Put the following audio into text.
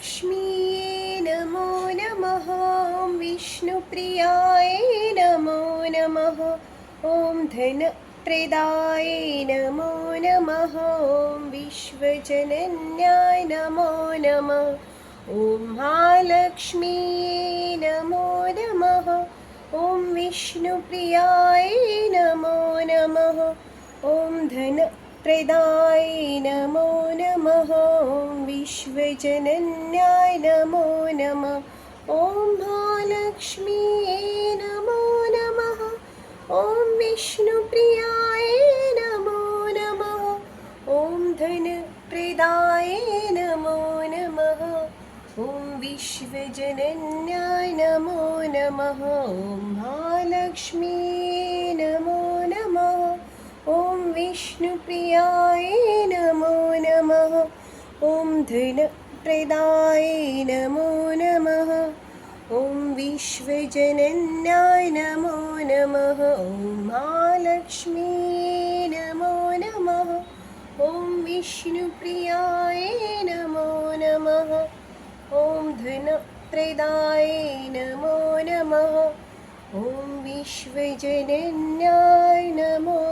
महालक्ष्मीये नमो नमः। ॐ विष्णुप्रियाय नमो नमः। ॐ धनप्रदाय नमो नमः। ॐ विश्वजनन्याय नमो नमः। ॐ महालक्ष्मीये नमो नमः। ॐ विष्णुप्रियाय नमो नमः। ॐ धनप्रदाय नमो नमः। ॐ विश्वजनन्याय नमो नमः। ॐ महालक्ष्मीये नमो नमः। ॐ विष्णुप्रियाय नमो नमः। ॐ धनप्रदाय नमो नमः। ॐ विश्वजनन्याय नमो नमः। ॐ महालक्ष्मीये नमो नमः। ॐ विष्णुप्रियाय नमो नमः। ॐ धनप्रदाय नमो नमः। ॐ विश्वजनन्याय नमो नमः। ॐ महालक्ष्मीये नमो नमः। ॐ विष्णुप्रियाय नमो नमः। ॐ धनप्रदाय नमो नमः। ॐ विश्वजनन्याय नमो